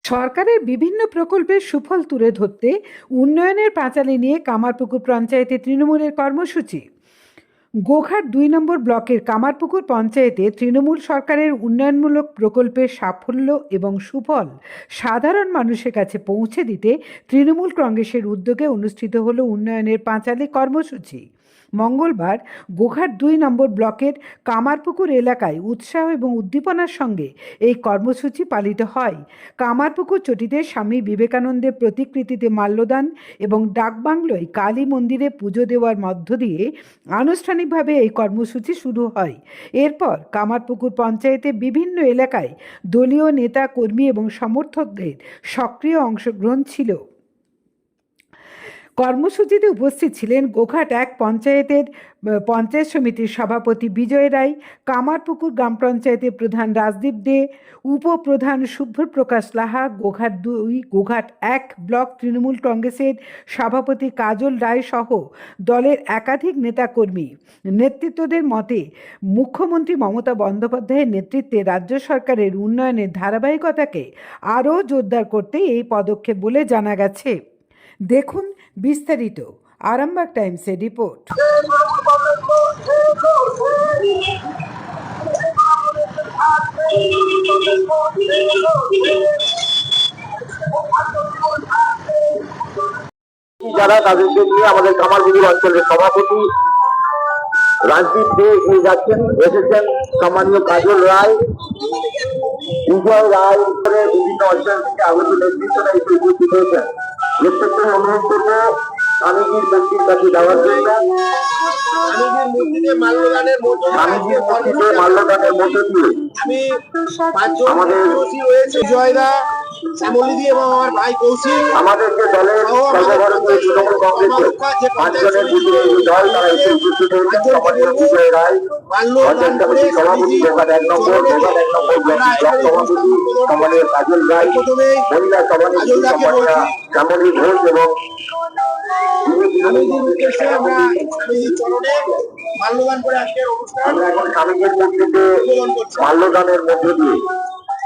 সরকারের বিভিন্ন প্রকল্পের সুফল তুলে ধরতে উন্নয়নের পাঁচালী নিয়ে কামারপুকুর পঞ্চায়েতে তৃণমূলের কর্মসূচি। গোঘাট ২ নম্বর ব্লকের কামারপুকুর পঞ্চায়েতে তৃণমূল সরকারের উন্নয়নমূলক প্রকল্পের সাফল্য এবং সুফল সাধারণ মানুষের কাছে পৌঁছে দিতে তৃণমূল কংগ্রেসের উদ্যোগে অনুষ্ঠিত হলো উন্নয়নের পাঁচালী কর্মসূচি। মঙ্গলবার গোঘাট ২ নম্বর ব্লকের কামারপুকুর এলাকায় উৎসাহ এবং উদ্দীপনার সঙ্গে এই কর্মসূচি পালিত হয়। কামারপুকুর চটিতে স্বামী বিবেকানন্দের প্রতিকৃতিতে মাল্যদান এবং ডাকবাংলোয় কালী মন্দিরে পুজো দেওয়ার মধ্য দিয়ে আনুষ্ঠানিকভাবে এই কর্মসূচি শুরু হয়। এরপর কামারপুকুর পঞ্চায়েতে বিভিন্ন এলাকায় দলীয় নেতা কর্মী এবং সমর্থকদের সক্রিয় অংশগ্রহণ ছিল। কর্মসূচিতে উপস্থিত ছিলেন গোঘাট ১ পঞ্চায়েত সমিতির সভাপতি বিজয় রায়, কামারপুকুর গ্রাম পঞ্চায়েতের প্রধান রাজদীপ দে, উপপ্রধান শুভ্রপ্রকাশ লাহা, গোঘাট ১ ব্লক তৃণমূল কংগ্রেসের সভাপতি কাজল রায় সহ দলের একাধিক নেতাকর্মী। নেতৃত্বদের মতে মুখ্যমন্ত্রী মমতা বন্দ্যোপাধ্যায়ের নেতৃত্বে রাজ্য সরকারের উন্নয়নের ধারাবাহিকতাকে আরও জোরদার করতে এই পদক্ষেপ বলে জানা গেছে। দেখুন বিস্তারিত আরামবাগ টাইমসের রিপোর্ট। যারা তাদেরকে নিয়ে আমাদের কামারপুকুর অঞ্চলের সভাপতি রাজদীপ দে এগিয়ে যাচ্ছেন, এসেছেন সম্মানীয় কাজল রায়, বিজয় রায়, বিভিন্ন অঞ্চল থেকে আগত নেতৃত্বরা এসে উপস্থিত হয়েছেন। প্রত্যেককে অনুরোধ করবো স্বামীজির মূর্তির কাছে যাওয়ার জন্য। স্বামীজির মূর্তিতে মাল্যদানের মধ্য দিয়ে আমাদের জয়দা শ্যামলিদি এবং আমার ভাই কৌশিক, আমাদেরকে দলের সর্বভারতীয় তৃণমূল কংগ্রেসের ৫ জনের প্রতিনিধি দল তারা এসে উপস্থিত হয়েছেন। সম্মানীয় বিজয় রায়, পঞ্চায়েত সমিতির সভাপতি গোঘাট ১ নম্বর ব্লক সভাপতি সম্মানীয় কাজল রায়, মহিলা সভাপতি সম্মানীয় শ্যামলী ঘোষ এবং আমরা এখন স্বামীজির মূর্তিতে মাল্যদানের মধ্য দিয়ে,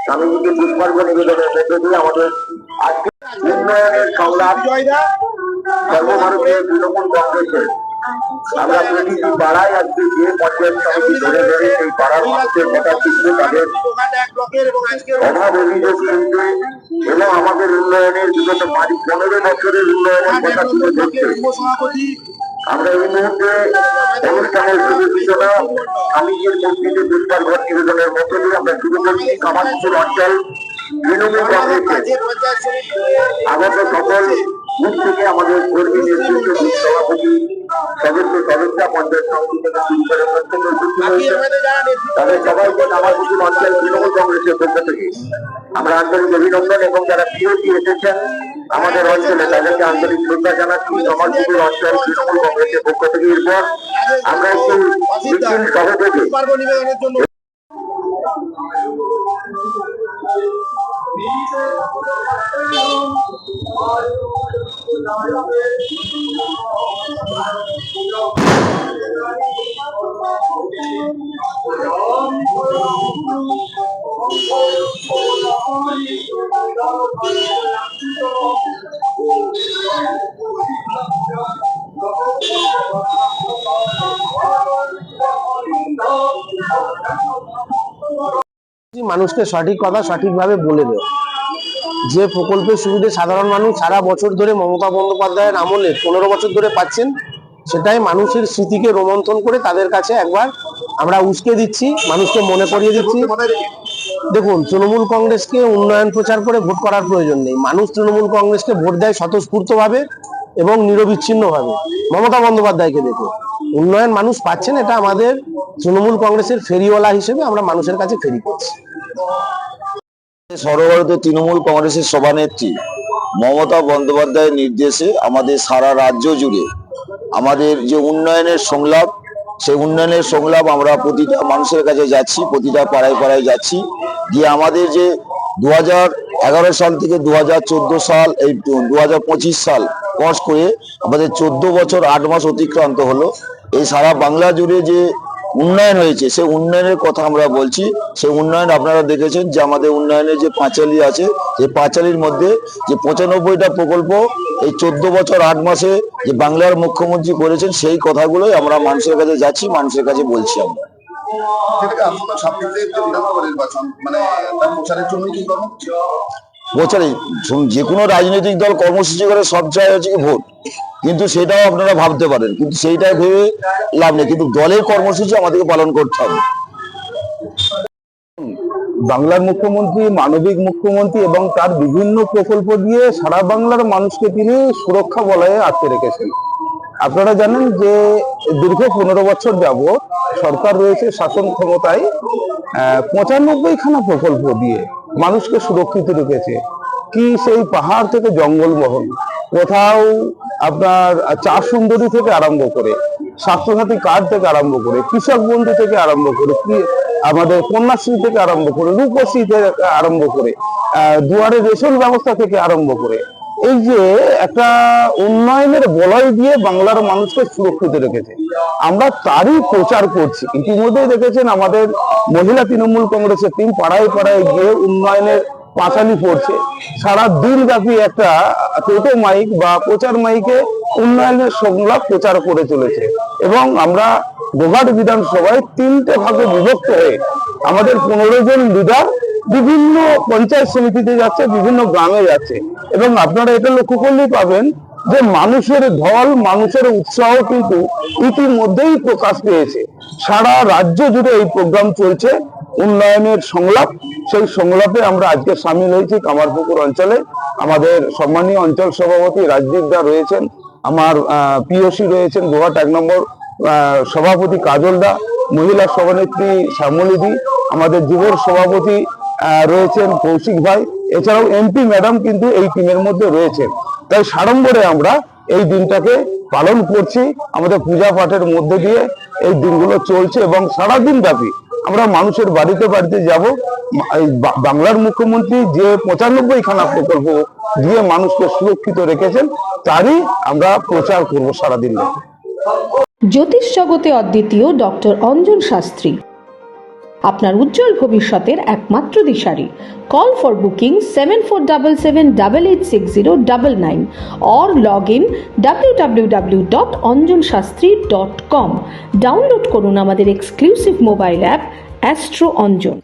স্বামীজিকে পুষ্পার্ঘ্য নিবেদনের মধ্য দিয়ে আমাদের আজকে উন্নয়নের সংলাপ সর্বভারতীয় তৃণমূল কংগ্রেসের। আমরা প্রতিটি পাড়ায় আজকে যে পঞ্চায়েত সমিতি ধরে ধরে সেই পাড়ার মানুষের কথা শুনতে, তাদের অভাব অভিযোগ শুনতে এবং আমাদের উন্নয়নের বিগত 15 বছরের উন্নয়নের কথা তুলে ধরতে আমরা এই মুহূর্তে অনুষ্ঠানের শুরু সূচনা স্বামীজির মূর্তিতে পুষ্পার্ঘ্য নিবেদনের মধ্য দিয়ে আমরা শুরু করছি। কামারপুকুর অঞ্চল তৃণমূল কংগ্রেসের আগত সকল বুথ থেকে আমাদের কর্মী নেতৃত্ব, বুথ সভাপতি, সদস্যা, পঞ্চায়েত সমিতি থেকে শুরু করে প্রত্যেকে উপস্থিত হয়েছে। তাদের সবাইকে কামারপুকুর অঞ্চল তৃণমূল কংগ্রেসের পক্ষ থেকে আমরা আন্তরিক অভিনন্দন এবং যারা বিরোধী এসেছেন আমাদের অঞ্চলে তাদেরকে আন্তরিক শ্রদ্ধা জানাচ্ছি কামারপুকুর অঞ্চল তৃণমূল কংগ্রেসের পক্ষ থেকে। এরপর আমরা একটু মিছিল সভা থেকে মানুষকে সঠিক কথা সঠিকভাবে বলে দেয়। যে প্রকল্পের সুবিধা সাধারণ মানুষ সারা বছর ধরে মমতা বন্দ্যোপাধ্যায়ের আমলে 15 বছর ধরে পাচ্ছেন, সেটাই মানুষের স্মৃতিকে রোমন্থন করে তাদের কাছে একবার আমরা উস্কে দিচ্ছি, মানুষকে মনে করিয়ে দিচ্ছি। দেখুন, তৃণমূল কংগ্রেসকে উন্নয়ন প্রচার করে ভোট করার প্রয়োজন নেই। মানুষ তৃণমূল কংগ্রেসকে ভোট দেয় স্বতঃস্ফূর্তভাবে এবং নিরবিচ্ছিন্নভাবে। মমতা বন্দ্যোপাধ্যায়কে দেখে উন্নয়ন মানুষ পাচ্ছেন, এটা আমাদের তৃণমূল কংগ্রেসের ফেরিওয়ালা হিসেবে আমরা মানুষের কাছে ফেরি করছি। সর্বভারতীয় তৃণমূল কংগ্রেসের সভানেত্রী মমতা বন্দ্যোপাধ্যায়ের নির্দেশে আমাদের সারা রাজ্য জুড়ে আমাদের যে উন্নয়নের সংলাপ, সেই উন্নয়নের সংলাপ আমরা প্রতিটা মানুষের কাছে যাচ্ছি, প্রতিটা পাড়ায় পাড়ায় যাচ্ছি, গিয়ে আমাদের যে 2011 সাল থেকে 2014 সাল, এই 2025 সাল ক্রস করে আমাদের 14 বছর 8 মাস অতিক্রান্ত হলো। এই সারা বাংলা জুড়ে যে উন্নয়ন হয়েছে, সেই উন্নয়নের কথা আমরা বলছি। সেই উন্নয়ন আপনারা দেখেছেন যে আমাদের উন্নয়নের যে পাঁচালী আছে, যে পাঁচালীর মধ্যে যে 95টা প্রকল্প এই 14 বছর 8 মাসে যে বাংলার মুখ্যমন্ত্রী করেছেন, সেই কথাগুলোই আমরা মানুষের কাছে যাচ্ছি, মানুষের কাছে বলছি। আমরা যেটাকে আসলে সামনে যে বিধানসভা নির্বাচন মানে তার প্রচারের জন্য কি কর্মসূচি? বছরে যে কোনো রাজনৈতিক দল কর্মসূচি করে, সব চাই হচ্ছে কি ভোট, কিন্তু সেটাও আপনারা ভাবতে পারেন, কিন্তু সেইটাই ভেবে লাভ নেই, কিন্তু দলের কর্মসূচি আমাদেরকে পালন করতে হবে। বাংলার মুখ্যমন্ত্রী মানবিক মুখ্যমন্ত্রী এবং তার বিভিন্ন প্রকল্প দিয়ে সারা বাংলার মানুষকে তিনি সুরক্ষা বলয়ে আটকে রেখেছেন। আপনারা জানেন যে দীর্ঘ 15 বছর যাবৎ সরকার রয়েছে শাসন ক্ষমতায়, 95খানা প্রকল্প দিয়ে মানুষকে সুরক্ষিত রেখেছে। কি সেই পাহাড় থেকে জঙ্গলমহল, কোথাও আপনার চার সুন্দরী থেকে আরম্ভ করে, স্বাস্থ্যসাথী কার্ড থেকে আরম্ভ করে, কৃষক বন্ধু থেকে আরম্ভ করে, আমাদের কন্যাশ্রী থেকে আরম্ভ করে, রূপশ্রী থেকে আরম্ভ করে, দুয়ারে রেশন ব্যবস্থা থেকে আরম্ভ করে, এই যে একটা উন্নয়নের বলয় দিয়ে বাংলার মানুষকে সুরক্ষিত রেখেছে, আমরা তারই প্রচার করছি। ইতিমধ্যেই দেখেছেন আমাদের মহিলা তৃণমূল কংগ্রেসের টিম পাড়ায় পাড়ায় গিয়ে উন্নয়নের পাঁচালি পড়ছে। সারা দিন ব্যাপী একটা টোটো মাইক বা প্রচার মাইকে উন্নয়নের সংলাপ প্রচার করে চলেছে। এবং আমরা গোঘাট বিধানসভায় 3টে ভাগে বিভক্ত হয়ে আমাদের 15 জন লিডার বিভিন্ন পঞ্চায়েত সমিতিতে যাচ্ছে, বিভিন্ন গ্রামে যাচ্ছে। এবং আপনারা এটা লক্ষ্য করলেই পাবেন যে মানুষের ঢল, মানুষের উৎসাহ কিন্তু ইতিমধ্যেই প্রকাশ পেয়েছে। সারা রাজ্য জুড়ে এই প্রোগ্রাম চলছে, উন্নয়নের সংলাপ। সেই সংলাপে আমরা আজকে সামিল হয়েছি কামারপুকুর অঞ্চলে। আমাদের সম্মানীয় অঞ্চল সভাপতি রাজদীপ দা রয়েছেন, আমার পিওসি রয়েছেন গোঘাট 1 নম্বর সভাপতি কাজল দা, মহিলা সভানেত্রী শ্যামলিদি, আমাদের যুবর সভাপতি রয়েছেন কৌশিক ভাই, এছাড়াও এমপি ম্যাডাম কিন্তু এই টিমের মধ্যে রয়েছেন। তাই সাড়ম্বরে আমরা এই দিনটাকে পালন করছি, আমাদের পূজা পাঠের মধ্যে দিয়ে এই দিনগুলো চলছে এবং সারাদিন ব্যাপী আমরা মানুষের বাড়িতে বাড়িতে যাব। বাংলার মুখ্যমন্ত্রী যে 95খানা প্রকল্প দিয়ে মানুষকে সুরক্ষিত রেখেছেন, তারই আমরা প্রচার করব সারাদিন ব্যাপী। জ্যোতিষ জগতে অদ্বিতীয় ডক্টর অঞ্জন শাস্ত্রী আপনার উজ্জ্বল ভবিষ্যতের একমাত্র দিশারি। Call for booking 7477886099 or log in www.anjanshastri.com। Download করুন আমাদের exclusive mobile app astro Anjan.